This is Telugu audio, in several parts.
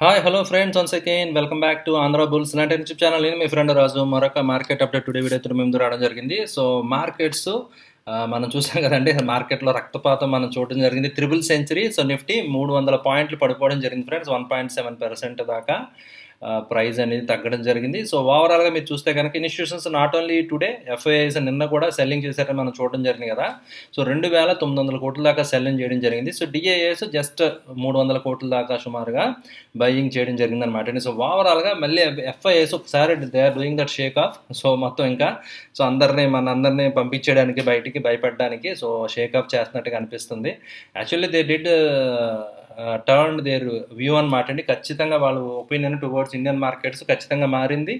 Hi hello friends, once again welcome back to Andhra bulls లాంటి యూట్యూబ్ ఛానల్. నేను మీ ఫ్రెండ్ రాజు. మరొక మార్కెట్ అప్డేట్ టుడే వీడియోతో మేము ముందు రావడం జరిగింది. సో మార్కెట్స్ మనం చూసాం కదండి, మార్కెట్లో రక్తపాతం మనం చూడడం జరిగింది. Triple century. సో నిఫ్టీ 300 పాయింట్లు పడిపోవడం జరిగింది ఫ్రెండ్స్. 1.7% దాకా ప్రైస్ అనేది తగ్గడం జరిగింది. సో ఓవరాల్గా మీరు చూస్తే కనుక institutions not only today, FIIs నిన్న కూడా సెల్లింగ్ చేశారని మనం చూడడం జరిగింది కదా. సో 2,900 కోట్ల దాకా సెల్లింగ్ చేయడం జరిగింది. సో డిఐఏస్ జస్ట్ 300 కోట్ల దాకా సుమారుగా బయింగ్ చేయడం జరిగింది అనమాట. సో ఓవరాల్గా మళ్ళీ ఎఫ్ఐఐస్ ఒకసారి they are doing that shake off. So మొత్తం ఇంకా సో అందరినీ పంపించేయడానికి, బయటికి భయపడడానికి సో షేక్ ఆఫ్ చేస్తున్నట్టుగా అనిపిస్తుంది. Actually they did turn their view అనమాట అండి. ఖచ్చితంగా వాళ్ళ ఒపీనియన్ టువర్డ్స్ ఇండియన్ మార్కెట్స్ ఖచ్చితంగా మారింది.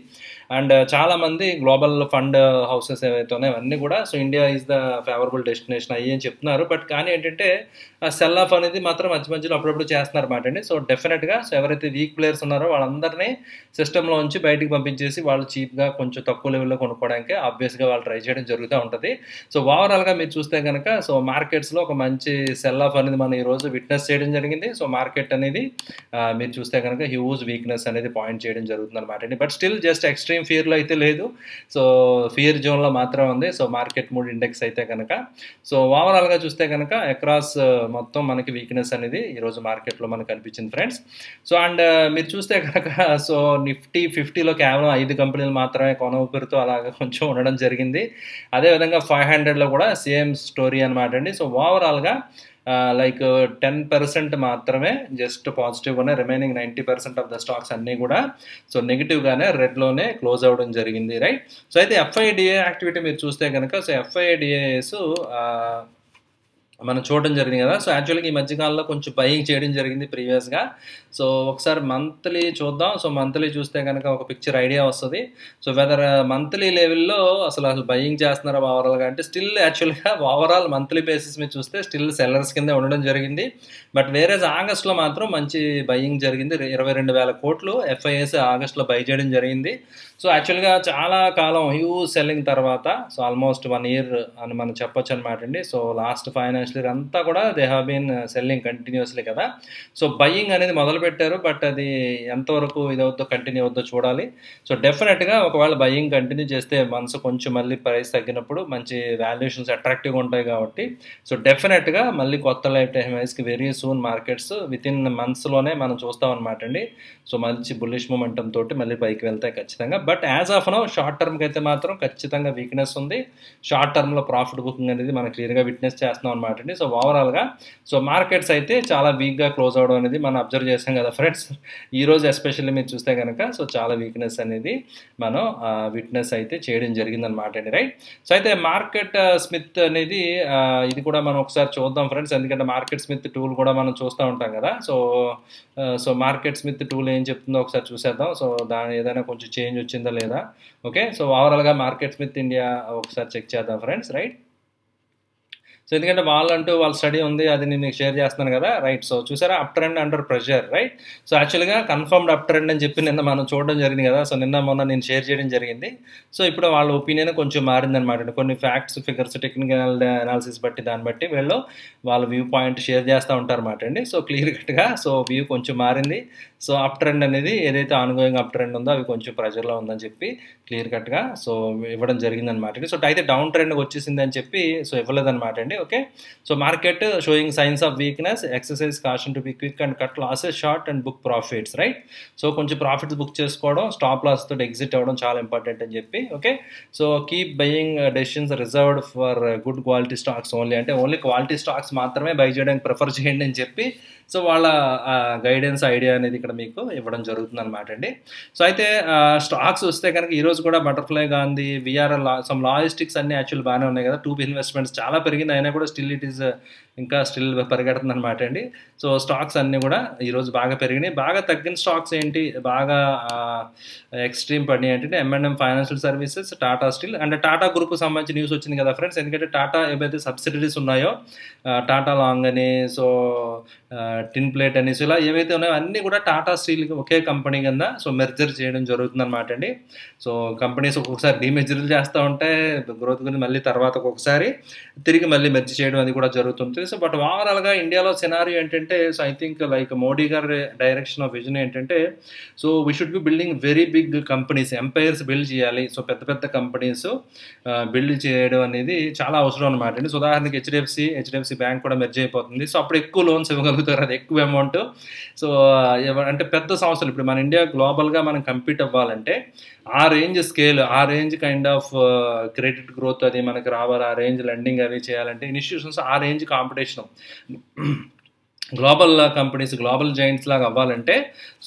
అండ్ చాలామంది గ్లోబల్ ఫండ్ హౌసెస్ ఏవైతే ఉన్నాయో అవన్నీ కూడా so India is the favourable destination అయ్యి అని చెప్తున్నారు. బట్ కానీ ఏంటంటే సెల్ ఆఫ్ అనేది మాత్రం మధ్యలో అప్పుడప్పుడు చేస్తున్నారు అనమాట అండి. సో డెఫినెట్గా సో ఎవరైతే వీక్ ప్లేయర్స్ ఉన్నారో వాళ్ళందరినీ సిస్టంలో ఉంచి బయటికి పంపించేసి వాళ్ళు చీప్గా కొంచెం తక్కువ లెవెల్లో కొనుక్కోవడానికి ఆబ్వియస్గా వాళ్ళు ట్రై చేయడం జరుగుతూ ఉంటుంది. సో ఓవరాల్గా మీరు చూస్తే కనుక సో మార్కెట్స్లో ఒక మంచి సెల్ ఆఫ్ అనేది మనం ఈరోజు విట్నెస్ చేయడం జరిగింది. సో మార్కెట్ అనేది మీరు చూస్తే కనుక హ్యూజ్ వీక్నెస్ అనేది పాయింట్ చేయడం జరుగుతుంది అనమాట అండి. బట్ స్టిల్ జస్ట్ ఎక్స్ట్రీమ్ ఫియర్లో అయితే లేదు. సో ఫియర్ జోన్లో మాత్రం ఉంది. సో మార్కెట్ మూడ్ ఇండెక్స్ అయితే కనుక సో ఓవరాల్గా చూస్తే కనుక అక్రాస్ మొత్తం మనకి వీక్నెస్ అనేది ఈరోజు మార్కెట్లో మనకు కనిపించింది ఫ్రెండ్స్. సో అండ్ మీరు చూస్తే కనుక సో నిఫ్టీ 50లో కేవలం 5 కంపెనీలు మాత్రమే కొన ఊపిరితో అలాగా కొంచెం ఉండడం జరిగింది. అదేవిధంగా 500లో కూడా సేమ్ స్టోరీ అనమాట అండి. సో ఓవరాల్గా లైక్ 10% మాత్రమే జస్ట్ పాజిటివ్గానే, రిమైనింగ్ 90% ఆఫ్ ద స్టాక్స్ అన్నీ కూడా సో నెగిటివ్గానే రెడ్లోనే క్లోజ్ అవ్వడం జరిగింది, రైట్. సో అయితే ఎఫ్ఐడిఏ యాక్టివిటీ మీరు చూస్తే కనుక సో ఎఫ్ఐడిఏస్ మనం చూడడం జరిగింది కదా. సో యాక్చువల్గా ఈ మధ్యకాలంలో కొంచెం బయింగ్ చేయడం జరిగింది ప్రీవియస్గా. సో ఒకసారి మంత్లీ చూద్దాం. సో మంత్లీ చూస్తే కనుక ఒక పిక్చర్ ఐడియా వస్తుంది. సో వెదర్ మంత్లీ లెవెల్లో అసలు బయింగ్ చేస్తున్నారా ఓవరాల్గా అంటే స్టిల్ యాక్చువల్గా ఓవరాల్ మంత్లీ బేసిస్ మీద చూస్తే స్టిల్ సెల్లర్స్ కింద ఉండడం జరిగింది. బట్ వేరే ఆగస్ట్లో మాత్రం మంచి బయింగ్ జరిగింది. 22,000 కోట్లు ఎఫ్ఐఎస్ ఆగస్ట్లో బై చేయడం జరిగింది. సో యాక్చువల్గా చాలా కాలం హ్యూజ్ సెల్లింగ్ తర్వాత సో ఆల్మోస్ట్ 1 ఇయర్ అని మనం చెప్పొచ్చు అనమాట అండి. సో లాస్ట్ ఫైనాన్షియల్ ఇయర్ అంతా కూడా they have been selling continuously కదా. సో బయింగ్ అనేది మొదలు పెట్టారు. బట్ అది ఎంతవరకు ఇదవుతుందో కంటిన్యూ అవుతుందో చూడాలి. సో డెఫినెట్గా ఒకవేళ బయింగ్ కంటిన్యూ చేస్తే మనసు కొంచెం మళ్ళీ ప్రైస్ తగ్గినప్పుడు మంచి వాల్యుయేషన్స్ అట్రాక్టివ్గా ఉంటాయి కాబట్టి సో డెఫినెట్గా మళ్ళీ కొత్త లైఫ్ టైమ్ హైస్కి very soon markets with in మంత్స్లోనే మనం చూస్తాం అనమాట అండి. సో మంచి బుల్లిష్ మూమెంటం తోటి మళ్ళీ పైకి వెళ్తాయి ఖచ్చితంగా. But as of now short టర్మ్కి అయితే మాత్రం ఖచ్చితంగా వీక్నెస్ ఉంది. షార్ట్ టర్మ్లో ప్రాఫిట్ బుకింగ్ అనేది మనం క్లియర్గా విట్నెస్ చేస్తున్నాం అనమాట అండి. సో ఓవరాల్గా సో మార్కెట్స్ అయితే చాలా వీక్గా క్లోజ్ అవడం అనేది మనం అబ్జర్వ్ చేస్తాం కదా ఫ్రెండ్స్. ఈరోజు ఎస్పెషల్లీ మీరు చూస్తే కనుక సో చాలా వీక్నెస్ అనేది మనం విట్నెస్ అయితే చేయడం జరిగిందనమాట అండి, రైట్. సో అయితే మార్కెట్ స్మిత్ అనేది ఇది కూడా మనం ఒకసారి చూద్దాం ఫ్రెండ్స్. ఎందుకంటే మార్కెట్ స్మిత్ టూల్ కూడా మనం చూస్తూ ఉంటాం కదా. సో మార్కెట్ స్మిత్ టూల్ ఏం చెప్తుందో ఒకసారి చూసేద్దాం. సో దాని ఏదైనా కొంచెం చేంజ్ వచ్చిందా లేదా. ఓకే, సో ఓవరాల్గా మార్కెట్ స్మిత్ ఇండియా ఒకసారి చెక్ చేద్దాం ఫ్రెండ్స్, రైట్. సో ఎందుకంటే వాళ్ళ స్టడీ ఉంది, అది నేను మీకు షేర్ చేస్తున్నాను కదా, రైట్. సో చూసారా, up trend under pressure, right. So యాక్చువల్గా కన్ఫర్మ్డ్ అప్ ట్రెండ్ అని చెప్పి నిన్న మనం చూడడం జరిగింది కదా. సో మొన్న నేను షేర్ చేయడం జరిగింది. సో ఇప్పుడు వాళ్ళ ఒపీనియన్ కొంచెం మారిందనమాట. కొన్ని ఫ్యాక్ట్స్, ఫిగర్స్, టెక్నికల్ అనాలిసిస్ బట్టి దాన్ని బట్టి వాళ్ళ వ్యూ పాయింట్ షేర్ చేస్తూ ఉంటారన్నమాట అండి. సో క్లియర్ కట్గా సో వ్యూ కొంచెం మారింది. సో అప్ ట్రెండ్ అనేది ఏదైతే ఆన్గోయింగ్ అప్ ట్రెండ్ ఉందో అవి కొంచెం ప్రెషర్లో ఉందని చెప్పి క్లియర్ కట్గా సో ఇవ్వడం జరిగిందనమాట అండి. సో అయితే డౌన్ ట్రెండ్ వచ్చేసింది అని చెప్పి సో ఇవ్వలేదన్నమాట అండి. Okay, so market showing signs of weakness, exercise caution to be quick and cut losses short and book profits, right. So కొంచెం ప్రాఫిట్స్ బుక్ చేసుకోవడం, స్టాప్ లాస్ తోటి ఎగ్జిట్ అవ్వడం చాలా ఇంపార్టెంట్ అని చెప్పి. Okay, so keep buying decisions reserved for good quality stocks only, అంటే ఓన్లీ క్వాలిటీ స్టాక్స్ మాత్రమే బై చేయడానికి ప్రిఫర్ చేయండి అని చెప్పి సో వాళ్ళ గైడెన్స్ ఐడియా అనేది ఇక్కడ మీకు ఇవ్వడం జరుగుతుంది అనమాట అండి. సో అయితే స్టాక్స్ వస్తే కనుక ఈరోజు కూడా butterfly Gandhi, VRL, some logistics అన్ని యాక్చువల్ బాగానే ఉన్నాయి కదా. టూబ్ ఇన్వెస్ట్మెంట్స్ చాలా పెరిగింది, అయినా కూడా స్టిల్ ఇట్ ఈస్ ఇంకా స్టిల్ పరిగెడుతుంది అనమాట అండి. సో స్టాక్స్ అన్నీ కూడా ఈరోజు బాగా పెరిగినాయి. బాగా తగ్గిన స్టాక్స్ ఏంటి, బాగా ఎక్స్ట్రీమ్ పడినాయి ఏంటంటే M&M financial services, Tata steel and Tata గ్రూప్కి సంబంధించి న్యూస్ వచ్చింది కదా ఫ్రెండ్స్. ఎందుకంటే టాటా ఏవైతే సబ్సిడరీస్ ఉన్నాయో టాటా లాంగ్ అని, సో టిన్ ప్లేట్ అని, సో ఇలా ఏవైతే ఉన్నాయో అన్నీ కూడా టాటా స్టీల్కి ఒకే కంపెనీ కింద సో మెర్జర్ చేయడం జరుగుతుంది అనమాట అండి. సో కంపెనీస్ ఒక్కొక్కసారి డీమెర్జర్లు చేస్తూ ఉంటే గ్రోత్ గురించి, మళ్ళీ తర్వాత ఒక్కొక్కసారి తిరిగి మళ్ళీ మళ్ళీ మెర్జ్ చేయడం అది కూడా జరుగుతుంది. సో బట్ ఓవరాల్గా ఇండియాలో సినారియో ఏంటంటే, so I think like Modi గారి డైరెక్షన్ ఆఫ్ విజన్ ఏంటంటే, so we should be building very big companies, empires build చేయాలి. సో పెద్ద పెద్ద కంపెనీస్ బిల్డ్ చేయడం అనేది చాలా అవసరం అనమాట అండి. సో ఉదాహరణకి హెచ్డిఎఫ్సి బ్యాంక్ కూడా మెర్జ్ అయిపోతుంది. సో అప్పుడు ఎక్కువ లోన్స్ ఇవ్వగలుగుతారు, అది ఎక్కువ అమౌంట్. సో అంటే పెద్ద సంస్థలు, ఇప్పుడు మన ఇండియా గ్లోబల్గా మనం కంపీట్ అవ్వాలంటే ఆ రేంజ్ స్కేల్, ఆ range kind of credit growth అది మనకి రావాలి, ఆ రేంజ్ లెండింగ్ అవి చేయాలంటే ఇన్స్టిట్యూషన్స్ ఆ range competition, global companies global Giants లాగా అవ్వాలంటే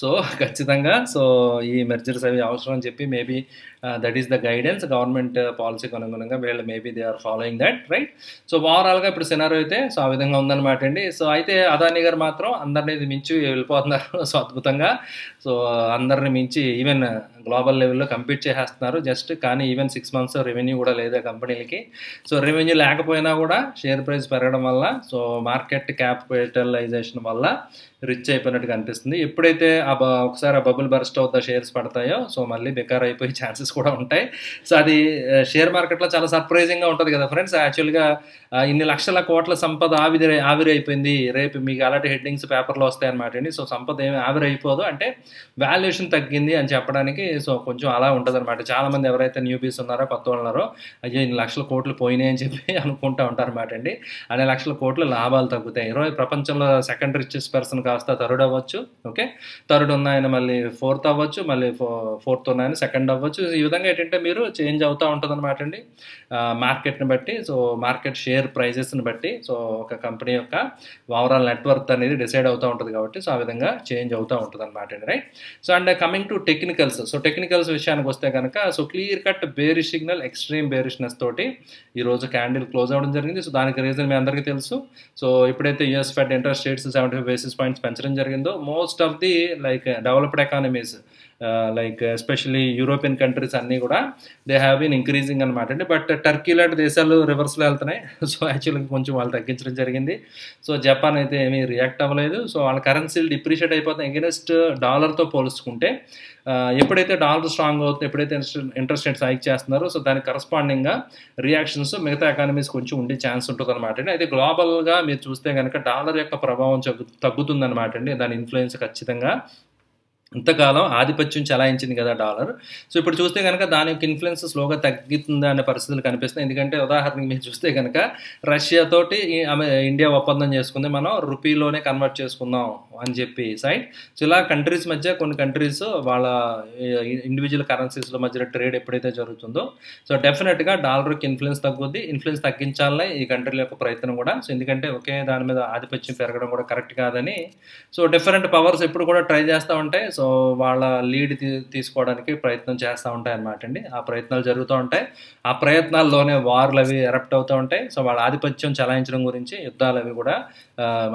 సో ఖచ్చితంగా సో ఈ మెర్జర్స్ అవి అవసరం అని చెప్పి maybe that is the guidance government పాలసీకి అనుగుణంగా వీళ్ళు maybe they are following that, right. So ఓవరాల్గా ఇప్పుడు సినారో అయితే సో ఆ విధంగా ఉందన్నమాట అండి. సో అయితే అదానీ గారు మాత్రం అందరినీ మించి వెళ్ళిపోతున్నారు. సో అద్భుతంగా సో అందరిని మించి ఈవెన్ గ్లోబల్ లెవెల్లో కంపీట్ చేసేస్తున్నారు జస్ట్. కానీ ఈవెన్ 6 months రెవెన్యూ కూడా లేదా కంపెనీలకి. సో రెవెన్యూ లేకపోయినా కూడా షేర్ ప్రైస్ పెరగడం వల్ల, సో మార్కెట్ క్యాపిటలైజేషన్ వల్ల రిచ్ అయిపోయినట్టుగా అనిపిస్తుంది. ఎప్పుడైతే ఒకసారి ఆ బబుల్ బర్స్ట్ అవుతా షేర్స్ పడతాయో సో మళ్ళీ బెకార్ అయిపోయే ఛాన్సెస్ కూడా ఉంటాయి. సో అది షేర్ మార్కెట్లో చాలా సర్ప్రైజింగ్గా ఉంటుంది కదా ఫ్రెండ్స్. యాక్చువల్గా ఇన్ని లక్షల కోట్ల సంపద ఆవిరి అయిపోయింది, రేపు మీకు అలాంటి హెడ్డింగ్స్ పేపర్లో వస్తాయన్నమాట అండి. సో సంపద ఏమి ఆవిరి అయిపోదు, అంటే వాల్యుయేషన్ తగ్గింది అని చెప్పడానికి సో కొంచెం అలా ఉంటుంది అనమాట. చాలామంది ఎవరైతే న్యూబీస్ ఉన్నారో, కొత్త వాళ్ళు ఉన్నారో, అయ్యో ఇన్ని లక్షల కోట్లు పోయినాయి అని చెప్పి అనుకుంటూ ఉంటారు అనమాట అండి. అనే లక్షల కోట్ల లాభాలు తగ్గుతాయి. ప్రపంచంలో సెకండ్ రిచెస్ట్ పర్సన్ కాస్త థర్డ్ అవ్వచ్చు, ఓకే, థర్డ్ ఉన్న ఆయన మళ్ళీ ఫోర్త్ అవ్వచ్చు, మళ్ళీ ఫోర్త్ ఉన్న ఆయన సెకండ్ అవ్వచ్చు. ఈ విధంగా ఏంటంటే మీరు చేంజ్ అవుతూ ఉంటుంది అనమాట అండి మార్కెట్ని బట్టి. సో మార్కెట్ షేర్ ప్రైజెస్ని బట్టి సో ఒక కంపెనీ యొక్క ఓవరాల్ నెట్వర్క్ అనేది డిసైడ్ అవుతూ ఉంటుంది కాబట్టి సో ఆ విధంగా చేంజ్ అవుతూ ఉంటుంది అనమాట అండి, right. So and coming to technicals, so technicals విషయానికి వస్తే కనుక so clear cut bearish signal, extreme bearishness తోటి ఈరోజు క్యాండిల్ క్లోజ్ అవ్వడం జరిగింది. సో దానికి రీజన్ మీ అందరికీ తెలుసు. సో ఎప్పుడైతే US fed interest rates 75 basis points పెంచడం జరిగిందో, most of the like developed economies like especially European countries అన్నీ కూడా దే హ్యావ్ బీన్ ఇంక్రీజింగ్ అనమాట అండి. బట్ టర్కీ లాంటి దేశాలు రివర్స్లో వెళ్తున్నాయి. సో యాక్చువల్గా కొంచెం వాళ్ళు తగ్గించడం జరిగింది. సో జపాన్ అయితే ఏమీ రియాక్ట్ అవ్వలేదు. సో వాళ్ళ కరెన్సీలు డిప్రిషియేట్ అయిపోతాయి ఎగెనెస్ట్ డాలర్తో పోల్చుకుంటే. ఎప్పుడైతే డాలర్ స్ట్రాంగ్ అవుతుందో, ఎప్పుడైతే ఇంట్రెస్ట్ రేట్స్ హైక్ చేస్తున్నారో సో దానికి కరస్పాండింగ్గా రియాక్షన్స్ మిగతా ఎకానమీస్ కొంచెం ఉండే ఛాన్స్ ఉంటుంది అనమాట అండి. అయితే గ్లోబల్గా మీరు చూస్తే కనుక డాలర్ యొక్క ప్రభావం తగ్గుతుందన్నమాట అండి, దాని ఇన్ఫ్లుయెన్స్ ఖచ్చితంగా. ఇంతకాలం ఆధిపత్యం చలాయించింది కదా డాలర్. సో ఇప్పుడు చూస్తే కనుక దాని యొక్క ఇన్ఫ్లుయెన్స్ స్లోగా తగ్గుతుందా అనే పరిస్థితులు కనిపిస్తున్నాయి. ఎందుకంటే ఉదాహరణకి మీరు చూస్తే కనుక రష్యాతోటి ఇండియా ఒప్పందం చేసుకుంది, మనం రూపీలోనే కన్వర్ట్ చేసుకుందాం అని చెప్పి సైడ్. సో ఇలా కంట్రీస్ మధ్య కొన్ని కంట్రీస్ వాళ్ళ ఇండివిజువల్ కరెన్సీస్ల మధ్య ట్రేడ్ ఎప్పుడైతే జరుగుతుందో సో డెఫినెట్గా డాలర్కి ఇన్ఫ్లుయెన్స్ తగ్గుద్ది. ఇన్ఫ్లుయెన్స్ తగ్గించాలనే ఈ కంట్రీల యొక్క ప్రయత్నం కూడా. సో ఎందుకంటే ఒకే దాని మీద ఆధిపత్యం పెరగడం కూడా కరెక్ట్ కాదని సో డిఫరెంట్ పవర్స్ ఎప్పుడు కూడా ట్రై చేస్తూ ఉంటాయి. సో వాళ్ళ లీడ్ తీసుకోవడానికి ప్రయత్నం చేస్తూ ఉంటాయి అన్నమాట అండి. ఆ ప్రయత్నాలు జరుగుతూ ఉంటాయి. ఆ ప్రయత్నాల్లోనే వార్లు అవి ఎరప్ట్ అవుతూ ఉంటాయి. సో వాళ్ళ ఆధిపత్యం చలాయించడం గురించి యుద్ధాలు అవి కూడా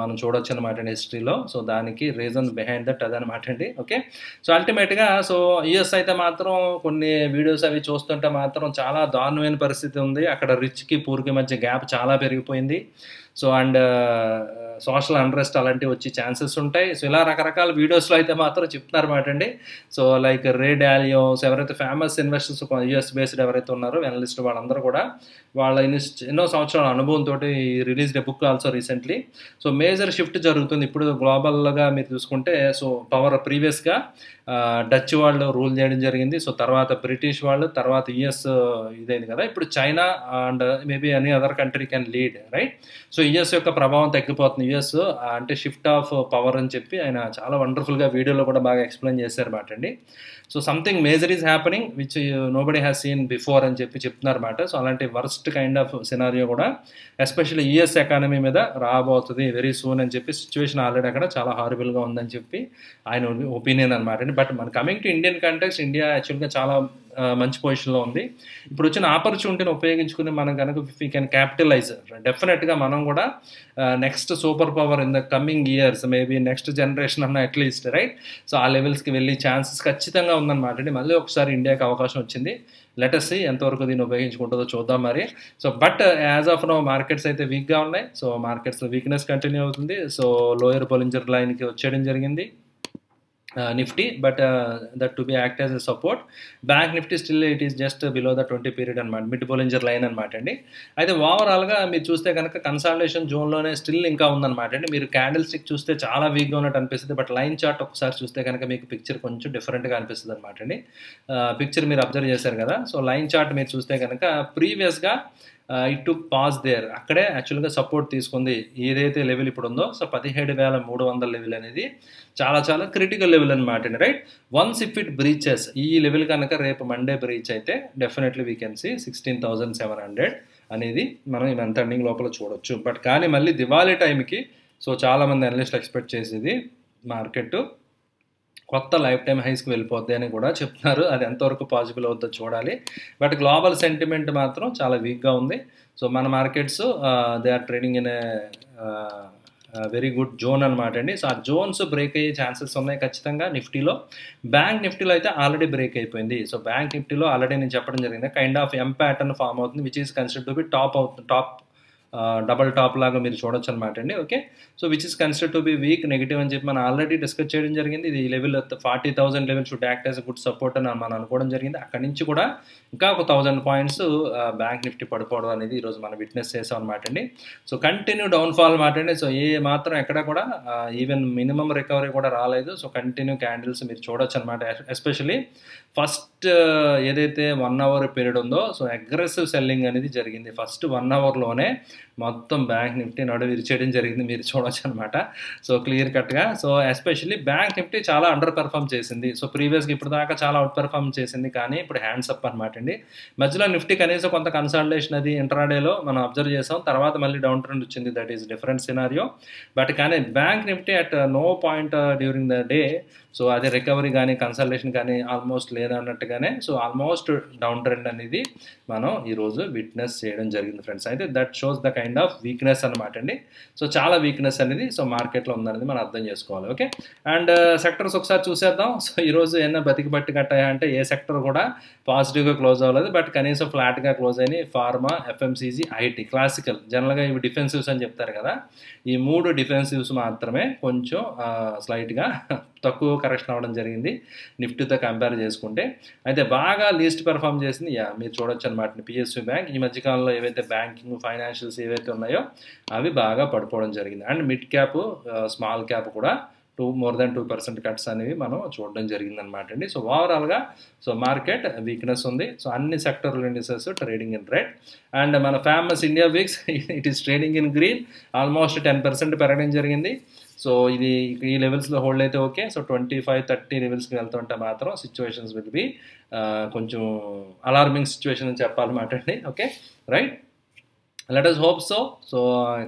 మనం చూడొచ్చు అనమాట అండి హిస్టరీలో. సో దానికి రీజన్ బిహైండ్ దట్ అదనమాట అండి, ఓకే. సో అల్టిమేట్గా సో యుఎస్ అయితే మాత్రం కొన్ని వీడియోస్ అవి చూస్తుంటే మాత్రం చాలా దారుణమైన పరిస్థితి ఉంది. అక్కడ రిచ్కి పూర్కి మధ్య గ్యాప్ చాలా పెరిగిపోయింది. సో అండ్ సోషల్ అన్రెస్ట్ అలాంటివి వచ్చే ఛాన్సెస్ ఉంటాయి. సో ఇలా రకరకాల వీడియోస్లో అయితే మాత్రం చెప్తున్నారు అన్నమాట అండి. సో లైక్ రే డాలియోస్ ఎవరైతే ఫేమస్ ఇన్వెస్టర్స్ యుఎస్ బేస్డ్ ఎవరైతే ఉన్నారో అనలిస్ట్ వాళ్ళందరూ కూడా వాళ్ళ ఎన్నో సంవత్సరాల అనుభవంతో released book also recently. So major shift జరుగుతుంది ఇప్పుడు గ్లోబల్గా మీరు చూసుకుంటే. సో పవర్ ప్రీవియస్గా డచ్ వాళ్ళు రూల్ చేయడం జరిగింది. సో తర్వాత బ్రిటిష్ వాళ్ళు, తర్వాత యుఎస్ ఇదైంది కదా. ఇప్పుడు China and maybe any other country can lead, right. So US యొక్క ప్రభావం తగ్గిపోతుంది. యుఎస్ అంటే షిఫ్ట్ ఆఫ్ పవర్ అని చెప్పి ఆయన చాలా వండర్ఫుల్గా వీడియోలో కూడా బాగా ఎక్స్ప్లెయిన్ చేశారన్నమాట అండి. So something major is happening which nobody has seen before అని చెప్పి చెప్తున్నారన్నమాట. సో అలాంటి వర్స్ట్ కైండ్ ఆఫ్ సినారియో కూడా ఎస్పెషల్లీ యుఎస్ ఎకానమీ మీద రాబోతుంది వెరీ సూన్ అని చెప్పి. సిచ్యువేషన్ ఆల్రెడీ అక్కడ చాలా హారబుల్గా ఉందని చెప్పి ఆయన ఒపీనియన్ అనమాట అండి. బట్ మన coming to Indian context, India యాక్చువల్గా చాలా మంచి పొజిషన్లో ఉంది. ఇప్పుడు వచ్చిన ఆపర్చునిటీని ఉపయోగించుకుని మనం కనుక వీ కెన్ క్యాపిటలైజ్, డెఫినెట్గా మనం కూడా next super power in the coming years, maybe next generation అన్న అట్లీస్ట్, రైట్. సో ఆ లెవెల్స్కి వెళ్ళి ఛాన్సెస్ ఖచ్చితంగా ఉందన్నమాట అండి. మళ్ళీ ఒకసారి ఇండియాకి అవకాశం వచ్చింది. లెటస్ సీ ఎంతవరకు దీన్ని ఉపయోగించుకుంటుందో చూద్దాం మరి. So but as of now markets అయితే వీక్గా ఉన్నాయి. సో మార్కెట్స్లో వీక్నెస్ కంటిన్యూ అవుతుంది. సో లోయర్ బొలింజర్ లైన్కి వచ్చేయడం జరిగింది. Nifty, but that to be act as a support. Bank Nifty still it is just below the 20 period and mid Bollinger line అనమాట అండి. అయితే ఓవరాల్గా మీరు చూస్తే కనుక కన్సాలిడేషన్ జోన్లోనే స్టిల్ ఇంకా ఉందన్నమాట అండి. మీరు క్యాండిల్ స్టిక్ చూస్తే చాలా వీక్గా ఉన్నట్టు అనిపిస్తుంది, బట్ లైన్ చార్ట్ ఒకసారి చూస్తే కనుక మీకు పిక్చర్ కొంచెం డిఫరెంట్గా అనిపిస్తుంది అనమాట అండి. పిక్చర్ మీరు అబ్జర్వ్ చేశారు కదా. సో లైన్ చార్ట్ మీరు చూస్తే కనుక ప్రీవియస్గా ఇట్ టు పాస్ దేర్, అక్కడే యాక్చువల్గా సపోర్ట్ తీసుకుంది ఏదైతే లెవెల్ ఇప్పుడు ఉందో. సో 17,300 లెవెల్ అనేది చాలా చాలా క్రిటికల్ లెవెల్ అనమాట అండి, right. Once if it breaches ఈ లెవెల్ కనుక రేపు మండే బ్రీచ్ అయితే డెఫినెట్లీ వీ కెన్ సీ 16,700 అనేది మనం ఈ మంత్ ఎండింగ్ లోపల చూడొచ్చు. బట్ కానీ మళ్ళీ దివాళీ టైంకి సో చాలామంది అనలిస్టులు ఎక్స్పెక్ట్ చేసేది మార్కెట్ కొత్త లైఫ్ టైం హైస్కి వెళ్ళిపోద్ది అని కూడా చెప్తున్నారు. అది ఎంతవరకు పాసిబుల్ అవుతుందో చూడాలి. బట్ గ్లోబల్ సెంటిమెంట్ మాత్రం చాలా వీక్గా ఉంది. సో మన markets they are trading in very good zone అనమాట అండి. సో ఆ జోన్స్ బ్రేక్ అయ్యే ఛాన్సెస్ ఉన్నాయి ఖచ్చితంగా నిఫ్టీలో. బ్యాంక్ నిఫ్టీలో అయితే ఆల్రెడీ బ్రేక్ అయిపోయింది. సో బ్యాంక్ నిఫ్టీలో ఆల్రెడీ నేను చెప్పడం జరిగింది, kind of M pattern form అవుతుంది, which is considered to be top double top లాగా మీరు చూడొచ్చు అనమాట అండి. Okay, so which is consider to be weak negative అని చెప్పి మనం ఆల్రెడీ డిస్కస్ చేయడం జరిగింది. ఇది level 40,000 level should act as good support అని మనం అనుకోవడం జరిగింది. అక్కడి నుంచి కూడా ఇంకా ఒక 1,000 పాయింట్స్ బ్యాంక్ నిఫ్టీ పడిపోవడం అనేది ఈరోజు మనం విట్నెస్ చేసాం అనమాట అండి. సో కంటిన్యూ డౌన్ఫాల్ అనమాట అండి. సో ఏ మాత్రం ఎక్కడ కూడా ఈవెన్ మినిమం రికవరీ కూడా రాలేదు. సో కంటిన్యూ క్యాండిల్స్ మీరు చూడొచ్చు అనమాట. ఎస్పెషలీ ఫస్ట్ ఏదైతే 1 అవర్ పీరియడ్ ఉందో సో అగ్రెసివ్ సెల్లింగ్ అనేది జరిగింది. ఫస్ట్ 1 అవర్లోనే మొత్తం బ్యాంక్ నిఫ్టీ నడువు విరిచేయడం జరిగింది, మీరు చూడొచ్చు అనమాట. సో క్లియర్ కట్గా సో ఎస్పెషల్లీ బ్యాంక్ నిఫ్టీ చాలా అండర్ పెర్ఫామ్ చేసింది. సో ప్రీవియస్గా ఇప్పుడు దాకా చాలా అవుట్ పెర్ఫామ్ చేసింది, కానీ ఇప్పుడు హ్యాండ్స్ అప్ అనమాట అండి. మధ్యలో నిఫ్టీ కనీసం కొంత కన్సాలిడేషన్ అది ఇంట్రాడేలో మనం అబ్జర్వ్ చేసాం, తర్వాత మళ్ళీ డౌన్ ట్రెండ్ వచ్చింది. That is different scenario. But కానీ bank Nifty at no point during the day so అదే రికవరీ కానీ కన్సల్టేషన్ కానీ ఆల్మోస్ట్ లేదన్నట్టుగానే సో ఆల్మోస్ట్ డౌన్ ట్రెండ్ అనేది మనం ఈరోజు విట్నెస్ చేయడం జరిగింది ఫ్రెండ్స్. అయితే that shows the kind of weakness అనమాట అండి. సో చాలా వీక్నెస్ అనేది సో మార్కెట్లో ఉందనేది మనం అర్థం చేసుకోవాలి. ఓకే, అండ్ సెక్టర్స్ ఒకసారి చూసేద్దాం. సో ఈరోజు ఏమైనా బతికి బట్టి కట్టాయా అంటే ఏ సెక్టర్ కూడా పాజిటివ్గా క్లోజ్ అవ్వలేదు, బట్ కనీసం ఫ్లాట్గా క్లోజ్ అయినాయి. Pharma, FMCG, IT classical. జనరల్గా ఇవి డిఫెన్సివ్స్ అని చెప్తారు కదా, ఈ 3 డిఫెన్సివ్స్ మాత్రమే కొంచెం స్లైట్గా తక్కువ కరెక్షన్ అవ్వడం జరిగింది నిఫ్టీతో కంపేర్ చేసుకుంటే. అయితే బాగా లీస్ట్ పెర్ఫామ్ చేసింది మీరు చూడొచ్చు అనమాట పిఎస్యూ బ్యాంక్. ఈ మధ్యకాలంలో ఏవైతే బ్యాంకింగ్ ఫైనాన్షియల్స్ ఏవైతే ఉన్నాయో అవి బాగా పడిపోవడం జరిగింది. And mid cap, small cap కూడా more than 2% కట్స్ అనేవి మనం చూడడం జరిగింది అనమాట అండి. సో ఓవరాల్గా సో మార్కెట్ వీక్నెస్ ఉంది. సో అన్ని సెక్టర్ల indices trading in red. And మన famous India VIX it is trading in green. Almost 10% పెరగడం జరిగింది. సో ఇది ఈ లెవెల్స్లో హోల్డ్ అయితే ఓకే. సో 25-30 లెవెల్స్కి వెళ్తుంటే మాత్రం సిచ్యువేషన్స్ విల్ బి కొంచెం అలార్మింగ్ సిచ్యువేషన్ అని చెప్పాలన్నమాట అండి. Okay, right. Let us hope so. So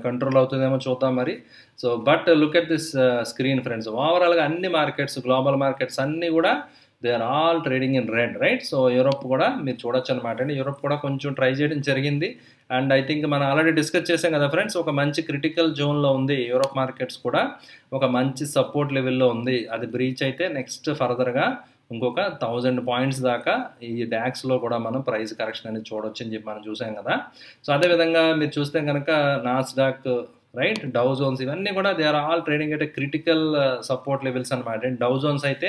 control అవుతుందేమో చూద్దాం మరి. So but look at this screen friends. ఓవరాల్గా అన్ని మార్కెట్స్, గ్లోబల్ మార్కెట్స్ అన్నీ కూడా they are all trading in red, right. So Europe కూడా మీరు చూడొచ్చు అనమాట అండి. యూరోప్ కూడా కొంచెం ట్రై చేయడం జరిగింది. అండ్ ఐ థింక్ మనం ఆల్రెడీ డిస్కస్ చేసాం కదా ఫ్రెండ్స్, ఒక మంచి క్రిటికల్ జోన్లో ఉంది యూరోప్ మార్కెట్స్ కూడా, ఒక మంచి సపోర్ట్ లెవెల్లో ఉంది. అది బ్రీచ్ అయితే నెక్స్ట్ ఫర్దర్గా ఇంకొక 1000 పాయింట్స్ దాకా ఈ డాక్స్లో కూడా మనం ప్రైస్ కరెక్షన్ అనేది చూడొచ్చు అని చెప్పి మనం చూసాం కదా. సో అదేవిధంగా మీరు చూస్తే కనుక నాస్డాక్, రైట్, డౌ జోన్స్ ఇవన్నీ కూడా they are all trading at critical support levels అనమాట. డౌ జోన్స్ అయితే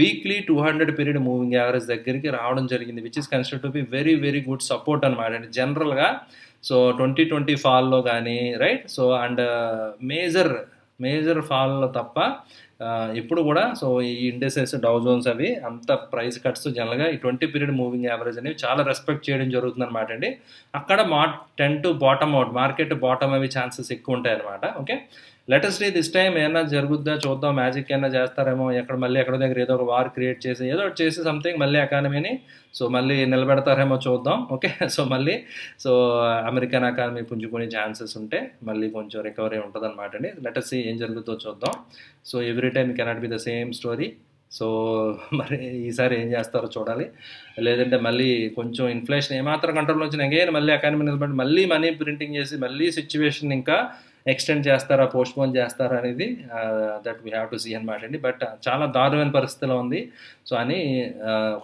వీక్లీ 200 పీరియడ్ మూవింగ్ యావరేజ్ దగ్గరికి రావడం జరిగింది, which is considered to be very very good support అనమాట అండి. జనరల్గా సో 2020 ఫాల్లో కానీ, రైట్, సో అండ్ మేజర్ ఫాల్లో తప్ప ఇప్పుడు కూడా సో ఈ ఇండెసెస్, డౌ జోన్స్ అవి అంత ప్రైస్ కట్స్ జనరల్గా ఈ 20 పీరియడ్ మూవింగ్ యావరేజ్ అనేవి చాలా రెస్పెక్ట్ చేయడం జరుగుతుంది అనమాట అండి. అక్కడ ten to bottom out, market bottom అవి ఛాన్సెస్ ఎక్కువ ఉంటాయి అనమాట. ఓకే, లెటెస్ట్ దిస్ టైం ఏమైనా జరుగుద్దా చూద్దాం. మ్యాజిక్ ఏమైనా చేస్తారేమో, ఎక్కడో దగ్గర ఏదో ఒక వార్ క్రియేట్ చేసి ఏదో ఒకటి చేసి సంథింగ్ మళ్ళీ ఎకానమీని సో మళ్ళీ నిలబెడతారేమో చూద్దాం. ఓకే, సో మళ్ళీ సో అమెరికన్ ఎకానమీ పుంజుకునే ఛాన్సెస్ ఉంటే మళ్ళీ కొంచెం రికవరీ ఉంటుంది అనమాట అండి. లెటెస్ట్ ఏం జరుగుతుందో చూద్దాం. So every time cannot be the same story. So మరి ఈసారి ఏం చేస్తారో చూడాలి. లేదంటే మళ్ళీ కొంచెం ఇన్ఫ్లేషన్ ఏమాత్రం కంట్రోల్ వచ్చిన అగైన్ మళ్ళీ ఎకానమీ నిలబడి మళ్ళీ మనీ ప్రింటింగ్ చేసి మళ్ళీ సిచ్యువేషన్ ఇంకా ఎక్స్టెండ్ చేస్తారా, పోస్ట్పోన్ చేస్తారా అనేది that we have to see అనమాట అండి. బట్ చాలా దారుణమైన పరిస్థితిలో ఉంది సో అని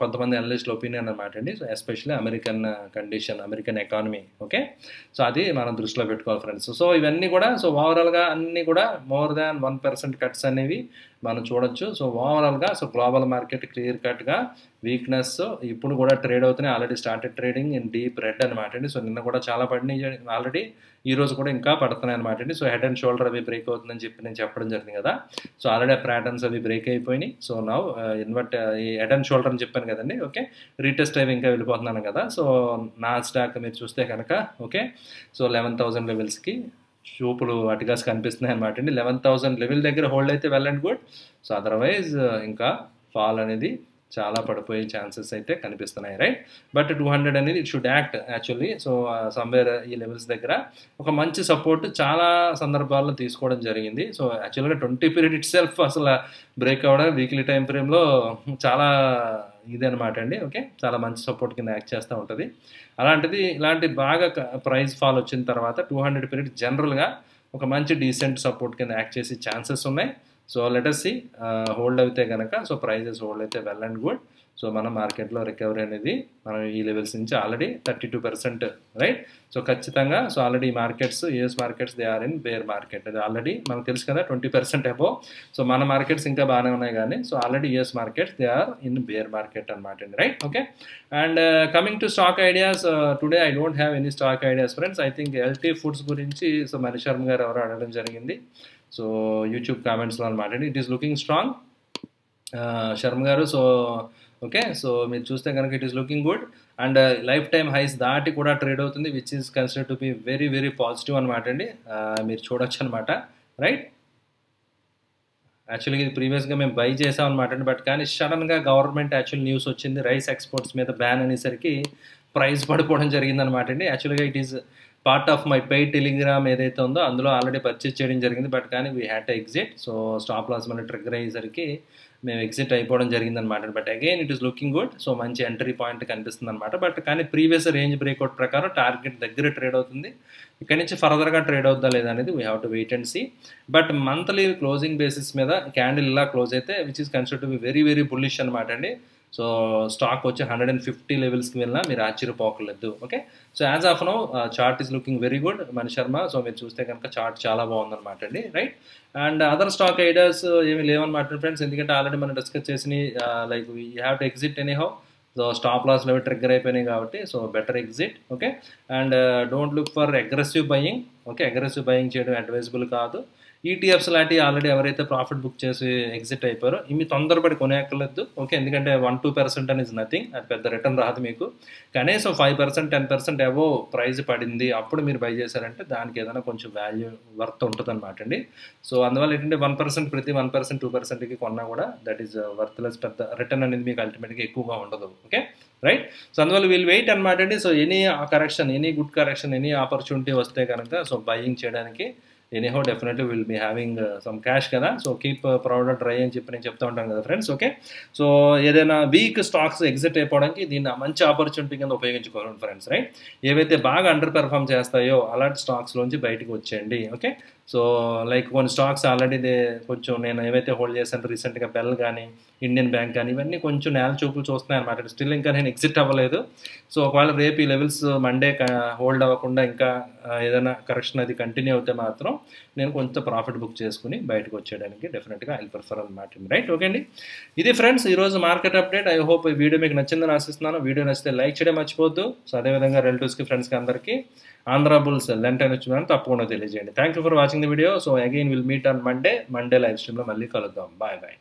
కొంతమంది అనలిస్టుల ఒపీనియన్ అనమాట అండి. So especially American condition, American economy. Okay, so అది మనం దృష్టిలో పెట్టుకోవాలి ఫ్రెండ్స్. సో ఇవన్నీ కూడా సో ఓవరాల్గా అన్నీ కూడా more than 1% కట్స్ అనేవి మనం చూడొచ్చు. సో ఓవరాల్గా సో గ్లోబల్ మార్కెట్ క్లియర్ కట్గా వీక్నెస్ ఇప్పుడు కూడా ట్రేడ్ అవుతున్నాయి. Already started trading in deep red అనమాట అండి. సో నిన్న కూడా చాలా పడినాయి ఆల్రెడీ, ఈ రోజు కూడా ఇంకా పడుతున్నాయి అనమాట అండి. సో హెడ్ అండ్ షోల్డర్ అవి బ్రేక్ అవుతుందని చెప్పి నేను చెప్పడం జరిగింది కదా. సో ఆల్రెడీ ప్యాటర్న్స్ అవి బ్రేక్ అయిపోయినాయి. సో నౌ ఈ హెడ్ అండ్ షోల్డర్ అని చెప్పాను కదండి. ఓకే, రీటెస్ట్ అవి ఇంకా వెళ్ళిపోతున్నాను కదా. సో నా స్టాక్ మీరు చూస్తే కనుక ఓకే, సో 11,000 లెవెల్స్కి చూపులు అటుగాసి కనిపిస్తున్నాయి అనమాట అండి. 11,000 లెవెల్ దగ్గర హోల్డ్ అయితే well and good. So otherwise ఇంకా ఫాల్ అనేది చాలా పడిపోయే ఛాన్సెస్ అయితే కనిపిస్తున్నాయి, రైట్. బట్ 200 అనేది it should act actually. So somewhere ఈ లెవెల్స్ దగ్గర ఒక మంచి సపోర్ట్ చాలా సందర్భాల్లో తీసుకోవడం జరిగింది. సో యాక్చువల్గా 20 పీరియడ్ ఇట్ సెల్ఫ్ అసలు బ్రేక్ అవ్వడం వీక్లీ టైం ఫ్రేమ్లో చాలా ఇదనమాట అండి. ఓకే, చాలా మంచి సపోర్ట్ కింద యాక్ట్ చేస్తూ ఉంటుంది. అలాంటిది ఇలాంటి బాగా ప్రైస్ ఫాల్ వచ్చిన తర్వాత 200 పీరియడ్ జనరల్గా ఒక మంచి డీసెంట్ సపోర్ట్ కింద యాక్ట్ చేసే ఛాన్సెస్ ఉన్నాయి. So let us see hold అయితే కనుక సో ప్రైజెస్ హోల్డ్ అయితే వెల్ అండ్ గుడ్. సో మన మార్కెట్లో రికవరీ అనేది మనం ఈ లెవెల్స్ నుంచి ఆల్రెడీ 32%, రైట్. సో ఖచ్చితంగా so already markets US markets they are in bear market, అది ఆల్రెడీ మనకు తెలుసు కదా 20% అబోవ్. సో మన మార్కెట్స్ ఇంకా బాగానే ఉన్నాయి కానీ so already US markets they are in bear market అనమాట అండి, right. Okay, and coming to stock ideas, today I don't have any stock ideas friends. I think LT foods గురించి సో మణిశర్మ గారు ఎవరో అడగడం జరిగింది. సో యూట్యూబ్ కామెంట్స్లో అనమాట అండి. It is looking strong Sharma గారు. సో ఓకే, సో మీరు చూస్తే కనుక it is looking good and lifetime highs దాటి కూడా ట్రేడ్ అవుతుంది, which is consider to be very very positive అనమాట అండి. మీరు చూడొచ్చు అనమాట, రైట్. యాక్చువల్గా ఇది ప్రీవియస్గా మేము బై చేసాం అనమాట అండి. బట్ కానీ సడన్గా గవర్నమెంట్ యాక్చువల్ న్యూస్ వచ్చింది, రైస్ ఎక్స్పోర్ట్స్ మీద బ్యాన్ అనేసరికి ప్రైస్ పడిపోవడం జరిగిందనమాట అండి. యాక్చువల్గా it is part of my paid Telegram ఏదైతే ఉందో అందులో ఆల్రెడీ పర్చేస్ చేయడం జరిగింది. బట్ కానీ we had to exit. So stop loss మన ట్రిగ్గర్ అయ్యేసరికి మేము ఎగ్జిట్ అయిపోవడం జరిగిందనమాట. But again it is looking good. So మంచి ఎంట్రీ పాయింట్ కనిపిస్తుంది అనమాట. బట్ కానీ ప్రీవియస్ రేంజ్ బ్రేక్అవుట్ ప్రకారం టార్గెట్ దగ్గర ట్రేడ్ అవుతుంది. ఇక్కడ నుంచి ఫర్దర్గా ట్రేడ్ అవుతుందా లేదా అనేది we have to wait and see. But monthly closing basis మీద క్యాండిల్ ఇలా క్లోజ్ అయితే which is consider to be very very bullish అనమాట అండి. సో స్టాక్ వచ్చి 150 లెవెల్స్కి వెళ్ళినా మీరు ఆశ్చర్యపోకలేదు. Okay, so as of now chart is looking very good మణిశర్మ. సో మీరు చూస్తే కనుక చార్ట్ చాలా బాగుందన్నమాట అండి, right. And other stock ideas ఏమి లేవన్నమాట ఫ్రెండ్స్, ఎందుకంటే ఆల్రెడీ మనం డిస్కస్ చేసి like we have to exit anyhow. So stop loss level trigger అయిపోయినాయి కాబట్టి so better exit. Okay, and don't look for aggressive buying. Okay, aggressive buying చేయడం అడ్వైజబుల్ కాదు. ఈటీఎఫ్స్ లాంటి ఆల్రెడీ ఎవరైతే ప్రాఫిట్ బుక్ చేసి ఎగ్జిట్ అయిపోయారో ఇవి తొందరపడి కొనేయక్కర్లేదు. ఓకే, ఎందుకంటే 1-2% అని ఇస్ నథింగ్, అది పెద్ద రిటర్న్ రాదు మీకు. కనీసం 5% 10% ఎవో ప్రైస్ పడింది అప్పుడు మీరు బై చేశారంటే దానికి ఏదైనా కొంచెం వాల్యూ వర్త్ ఉంటుంది అనమాట అండి. సో అందువల్ల ఏంటంటే 1% ప్రతి 1% 2%కి కొన్నా కూడా దట్ ఈస్ వర్త్లెస్, పెద్ద రిటర్న్ అనేది మీకు అల్టిమేట్గా ఎక్కువగా ఉండదు. Okay, right. సో అందువల్ల వీల్ వెయిట్ అనమాట అండి. So any correction, any good correction, any opportunity వస్తే కనుక సో బయింగ్ చేయడానికి anyhow definitely will be having some cash కదా. సో కీప్ ప్రౌడ్ డ్రై అని చెప్పి నేను చెప్తూ ఉంటాను కదా ఫ్రెండ్స్. ఓకే, సో ఏదైనా వీక్ స్టాక్స్ ఎగ్జిట్ అయిపోవడానికి దీన్ని మంచి ఆపర్చునిటీ కింద ఉపయోగించుకోవాలి ఫ్రెండ్స్, రైట్. ఏవైతే బాగా అండర్ పెర్ఫామ్ చేస్తాయో అలాంటి స్టాక్స్లోంచి బయటకు వచ్చేయండి. ఓకే, సో లైక్ కొన్ని స్టాక్స్ ఆల్రెడీ కొంచెం నేను ఏవైతే హోల్డ్ చేశాను రీసెంట్గా బెల్ కానీ ఇండియన్ బ్యాంక్ కానీ ఇవన్నీ కొంచెం నేల చూపులు చూస్తున్నాయి అనమాట. స్టిల్ ఇంకా నేను ఎగ్జిట్ అవ్వలేదు. సో ఒకవేళ రేపు ఈ లెవెల్స్ మండే హోల్డ్ అవ్వకుండా ఇంకా ఏదైనా కరెక్షన్ అది కంటిన్యూ అవుతే మాత్రం నేను కొంత ప్రాఫిట్ బుక్ చేసుకుని బయటకు వచ్చేయడానికి డెఫినెట్గా ఐ ప్రిఫర్ అనమాట, రైట్. ఓకే అండి, ఇది ఫ్రెండ్స్ ఈరోజు మార్కెట్ అప్డేట్. ఐ హోప్ ఈ వీడియో మీకు నచ్చిందని ఆశిస్తున్నాను. వీడియో నచ్చితే లైక్ చేయడం మర్చిపోద్దు. సో అదేవిధంగా రిలేటివ్స్కి ఫ్రెండ్స్కి అందరికీ ఆంధ్ర బుల్స్ లెంట్ అని వచ్చిందని తప్పకుండా తెలియజేయండి. Thank you for watching the video. So again will meet on Monday live స్ట్రీమ్లో మళ్ళీ కలుద్దాం. Bye bye.